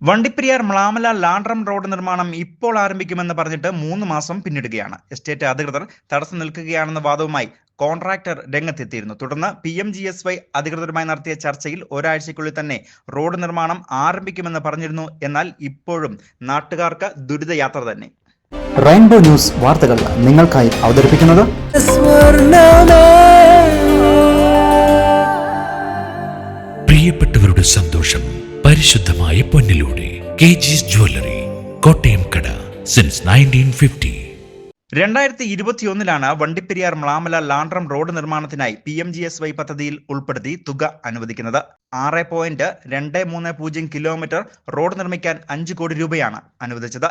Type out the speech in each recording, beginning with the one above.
Vandiperiyar Mlamala ലാൻഡ്രം road നിർമ്മാണം ഇപ്പോൾ ആരംഭിക്കുമെന്ന് പറഞ്ഞിട്ട് 3 മാസം പിന്നിടുകയാണ്. എസ്റ്റേറ്റ് അധികൃതർ തടസ്സം നിൽക്കുകയാണെന്ന വാദവുമായി കോൺട്രാക്ടർ രംഗത്തെത്തിയിരുന്നു. തുടർന്ന് PMGSY അധികൃതരുമായി നടത്തിയ ചർച്ചയിൽ ഒരാഴ്ചയ്ക്കുള്ളിൽ തന്നെ റോഡ് നിർമ്മാണം ആരംഭിക്കുമെന്ന് പറഞ്ഞിരുന്നു. എന്നാൽ ഇപ്പോഴും നാട്ടുകാർക്ക് ദുരിതയാത്ര തന്നെ. റെയിൻബോ ന്യൂസ് വാർത്തകൾ നിങ്ങൾക്കായി അവതരിപ്പിക്കുന്നത് പ്രിയപ്പെട്ടവരുടെ സന്തോഷം പരിശുദ്ധമായ പൊന്നിലൂടെ KG's ജ്വല്ലറി, കോട്ടയം കട സിൻസ് 1950. 2021 വണ്ടിപ്പെരിയാർ മ്ലാമല ലാൻഡ്രം റോഡ് നിർമ്മാണത്തിനായി PMGSY പദ്ധതിയിൽ ഉൾപ്പെടുത്തി തുക അനുവദിക്കുന്നത്. 6.230 കിലോമീറ്റർ റോഡ് നിർമ്മിക്കാൻ 5 കോടി രൂപയാണ് അനുവദിച്ചത്.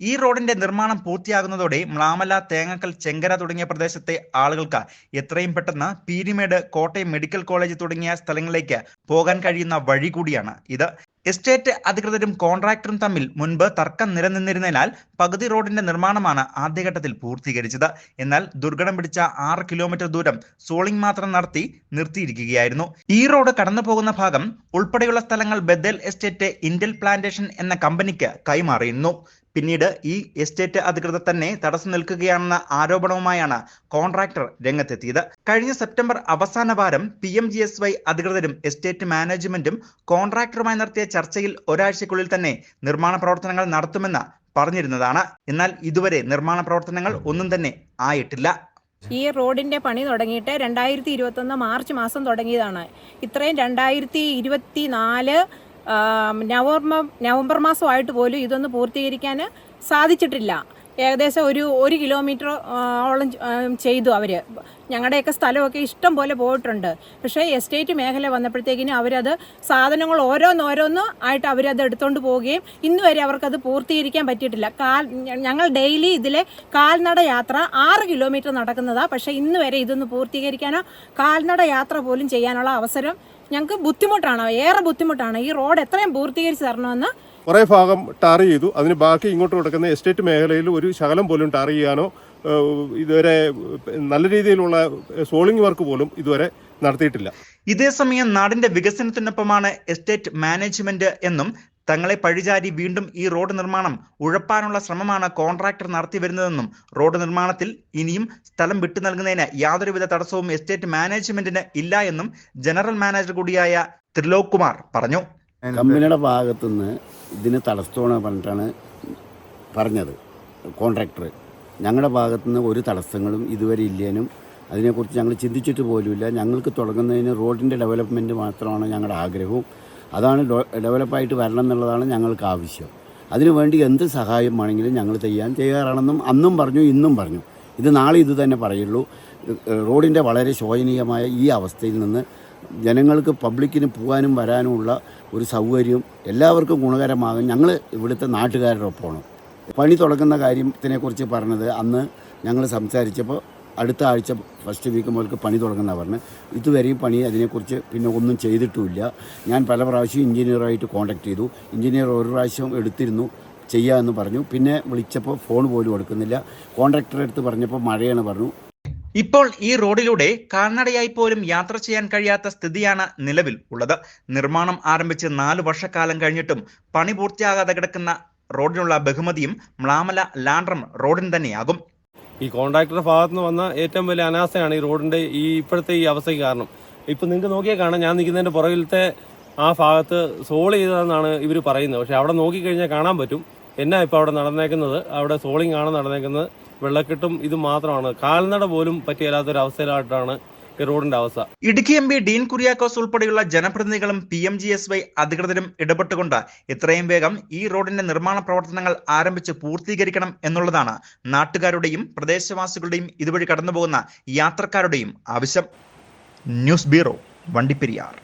ഈ റോഡിന്റെ നിർമ്മാണം പൂർത്തിയാകുന്നതോടെ മ്ലാമല, തേങ്ങക്കൽ, ചെങ്കര തുടങ്ങിയ പ്രദേശത്തെ ആളുകൾക്ക് എത്രയും പെട്ടെന്ന് പീരിമേട്, കോട്ടയം മെഡിക്കൽ കോളേജ് തുടങ്ങിയ സ്ഥലങ്ങളിലേക്ക് പോകാൻ കഴിയുന്ന വഴി കൂടിയാണ് ഇത്. എസ്റ്റേറ്റ് അധികൃതരും കോൺട്രാക്ടറും തമ്മിൽ മുൻപ് തർക്കം നിലനിന്നിരുന്നതിനാൽ പകുതി റോഡിന്റെ നിർമ്മാണമാണ് ആദ്യഘട്ടത്തിൽ പൂർത്തീകരിച്ചത്. എന്നാൽ ദുർഘടം പിടിച്ച 6 കിലോമീറ്റർ ദൂരം സോളിംഗ് മാത്രം നടത്തി നിർത്തിയിരിക്കുകയായിരുന്നു. ഈ റോഡ് കടന്നു പോകുന്ന ഭാഗം ഉൾപ്പെടെയുള്ള സ്ഥലങ്ങൾ ബദൽ എസ്റ്റേറ്റ് ഇന്റൽ പ്ലാന്റേഷൻ എന്ന കമ്പനിക്ക് കൈമാറിയിരുന്നു. പിന്നീട് ഈ എസ്റ്റേറ്റ് അധികൃതർ തന്നെ തടസ്സം നിൽക്കുകയാണെന്ന ആരോപണവുമായാണ് കോൺട്രാക്ടർ രംഗത്തെത്തിയത്. കഴിഞ്ഞ സെപ്റ്റംബർ അവസാന വാരം PMGSY അധികൃതരും എസ്റ്റേറ്റ് മാനേജ്മെന്റും കോൺട്രാക്ടറുമായി നടത്തിയ ചർച്ചയിൽ ഒരാഴ്ചയ്ക്കുള്ളിൽ തന്നെ നിർമ്മാണ പ്രവർത്തനങ്ങൾ നടത്തുമെന്ന് പറഞ്ഞിരുന്നതാണ്. എന്നാൽ ഇതുവരെ നിർമ്മാണ പ്രവർത്തനങ്ങൾ ഒന്നും തന്നെ ആയിട്ടില്ല. ഈ റോഡിന്റെ പണി തുടങ്ങിയിട്ട് 2021 മാർച്ച് മാസം തുടങ്ങിയതാണ്. ഇത്രയും 2024 നവംബർ മാസമായിട്ട് പോലും ഇതൊന്ന് പൂർത്തീകരിക്കാൻ സാധിച്ചിട്ടില്ല. ഏകദേശം ഒരു കിലോമീറ്റർ ഓളം ചെയ്തു അവർ. ഞങ്ങളുടെയൊക്കെ സ്ഥലമൊക്കെ ഇഷ്ടം പോലെ പോയിട്ടുണ്ട്. പക്ഷേ എസ്റ്റേറ്റ് മേഖല വന്നപ്പോഴത്തേക്കിനും അവരത് സാധനങ്ങൾ ഓരോന്ന് ആയിട്ട് അവരത് എടുത്തുകൊണ്ട് പോവുകയും ഇന്ന് വരെ അവർക്കത് പൂർത്തീകരിക്കാൻ പറ്റിയിട്ടില്ല. ഞങ്ങൾ ഡെയിലി ഇതിലെ കാൽനട യാത്ര 6 കിലോമീറ്റർ നടക്കുന്നതാണ്. പക്ഷേ ഇന്ന് വരെ ഇതൊന്ന് പൂർത്തീകരിക്കാനോ കാൽനട യാത്ര പോലും ചെയ്യാനുള്ള അവസരം ഞങ്ങൾക്ക് ബുദ്ധിമുട്ടാണ്, ഏറെ ബുദ്ധിമുട്ടാണ്. ഈ റോഡ് എത്രയും പൂർത്തീകരിച്ച് തരണമെന്ന് കുറേ ഭാഗം ടാർ ചെയ്തു. അതിന് ബാക്കി ഇങ്ങോട്ട് കൊടുക്കുന്ന എസ്റ്റേറ്റ് മേഖലയിൽ ഒരു ശകലം പോലും ടാർ ചെയ്യാനോ ഇതുവരെ നല്ല രീതിയിലുള്ള സോളിംഗ് വർക്ക് പോലും ഇതുവരെ നടത്തിയിട്ടില്ല. ഇതേസമയം നാടിന്റെ വികസനത്തിനൊപ്പമാണ് എസ്റ്റേറ്റ് മാനേജ്മെന്റ് എന്നും തങ്ങളെ പഴിചാരി വീണ്ടും ഈ റോഡ് നിർമ്മാണം ഉഴപ്പാനുള്ള ശ്രമമാണ് കോൺട്രാക്ടർ നടത്തി വരുന്നതെന്നും റോഡ് നിർമ്മാണത്തിൽ ഇനിയും സ്ഥലം വിട്ടു നൽകുന്നതിന് യാതൊരുവിധ തടസ്സവും എസ്റ്റേറ്റ് മാനേജ്മെന്റിന് ഇല്ല എന്നും ജനറൽ മാനേജർ കൂടിയായ ത്രിലോക് കുമാർ പറഞ്ഞു. കമ്പനിയുടെ ഭാഗത്തുനിന്ന് ഇതിന് തടസ്സമാണ് പറഞ്ഞിട്ടാണ് പറഞ്ഞത് കോൺട്രാക്ടർ. ഞങ്ങളുടെ ഭാഗത്തുനിന്ന് ഒരു തടസ്സങ്ങളും ഇതുവരെ ഇല്ലേനും അതിനെക്കുറിച്ച് ഞങ്ങൾ ചിന്തിച്ചിട്ട് പോലുമില്ല. ഞങ്ങൾക്ക് തുടങ്ങുന്നതിന് റോഡിൻ്റെ ഡെവലപ്മെൻറ്റ് മാത്രമാണ് ഞങ്ങളുടെ ആഗ്രഹവും. അതാണ് ഡെവലപ്പായിട്ട് വരണം എന്നുള്ളതാണ് ഞങ്ങൾക്ക് ആവശ്യം. അതിനുവേണ്ടി എന്ത് സഹായം വേണമെങ്കിലും ഞങ്ങൾ ചെയ്യാൻ തയ്യാറാണെന്നും അന്നും പറഞ്ഞു, ഇന്നും പറഞ്ഞു. ഇത് നാളെ ഇത് തന്നെ പറയുള്ളൂ. റോഡിൻ്റെ വളരെ ശോചനീയമായ ഈ അവസ്ഥയിൽ നിന്ന് ജനങ്ങൾക്ക്, പബ്ലിക്കിന് പോകാനും വരാനുമുള്ള ഒരു സൗകര്യം എല്ലാവർക്കും ഗുണകരമാകും. ഞങ്ങൾ ഇവിടുത്തെ നാട്ടുകാരുടെ ഒപ്പമാണ്. പണി തുടങ്ങുന്ന കാര്യത്തിനെക്കുറിച്ച് പറഞ്ഞത് അന്ന് ഞങ്ങൾ സംസാരിച്ചപ്പോൾ അടുത്ത ആഴ്ച ഫസ്റ്റ് വീക്ക് മുതൽക്ക് പണി തുടങ്ങുന്ന പറഞ്ഞ്. ഇതുവരെയും പണി അതിനെക്കുറിച്ച് പിന്നെ ഒന്നും ചെയ്തിട്ടുമില്ല. ഞാൻ പല പ്രാവശ്യം എഞ്ചിനീയറുമായിട്ട് കോൺടാക്ട് ചെയ്തു. എഞ്ചിനീയർ ഒരു പ്രാവശ്യം എടുത്തിരുന്നു ചെയ്യാമെന്ന് പറഞ്ഞു. പിന്നെ വിളിച്ചപ്പോൾ ഫോൺ പോലും എടുക്കുന്നില്ല. കോൺട്രാക്ടറെ അടുത്ത് പറഞ്ഞപ്പോൾ മഴയാണ് പറഞ്ഞു. ഇപ്പോൾ ഈ റോഡിലൂടെ കാൽനടയായി പോലും യാത്ര ചെയ്യാൻ കഴിയാത്ത സ്ഥിതിയാണ് നിലവിൽ ഉള്ളത്. നിർമ്മാണം ആരംഭിച്ച് 4 വർഷക്കാലം കഴിഞ്ഞിട്ടും പണി പൂർത്തിയാകാതെ കിടക്കുന്ന റോഡിനുള്ള ബഹുമതിയും മ്ലാമല ലാൻഡ്രം റോഡിന് തന്നെയാകും. ഈ കോൺട്രാക്ടറുടെ ഭാഗത്ത് നിന്ന് വന്ന ഏറ്റവും വലിയ അനാസ്ഥയാണ് ഈ റോഡിന്റെ ഇപ്പോഴത്തെ ഈ അവസ്ഥയ്ക്ക് കാരണം. ഇപ്പം നിങ്ങൾക്ക് നോക്കിയാൽ കാണാം, ഞാൻ നിൽക്കുന്നതിന്റെ പുറകിലത്തെ ആ ഭാഗത്ത് സോൾ ചെയ്തതെന്നാണ് ഇവർ പറയുന്നത്. പക്ഷെ അവിടെ നോക്കിക്കഴിഞ്ഞാൽ കാണാൻ പറ്റും എന്നാ ഇപ്പോൾ അവിടെ നടന്നേക്കുന്നത്. അവിടെ സോളിംഗ് ആണ് നടന്നേക്കുന്നത്. വെള്ളക്കെട്ടും ഇത് മാത്രമാണ്. കാൽനട പോലും പറ്റിയല്ലാത്തൊരവസ്ഥയിലായിട്ടാണ് ഈ റോഡിന്റെ അവസ്ഥ. ഇടുക്കി MP ഡീൻ കുര്യാക്കോസ് ഉൾപ്പെടെയുള്ള ജനപ്രതിനിധികളും PMGSY അധികൃതരും ഇടപെട്ടുകൊണ്ട് എത്രയും വേഗം ഈ റോഡിന്റെ നിർമ്മാണ പ്രവർത്തനങ്ങൾ ആരംഭിച്ച് പൂർത്തീകരിക്കണം എന്നുള്ളതാണ് നാട്ടുകാരുടെയും പ്രദേശവാസികളുടെയും ഇതുവഴി കടന്നുപോകുന്ന യാത്രക്കാരുടെയും ആവശ്യം. News bureau, Vandiperiyar.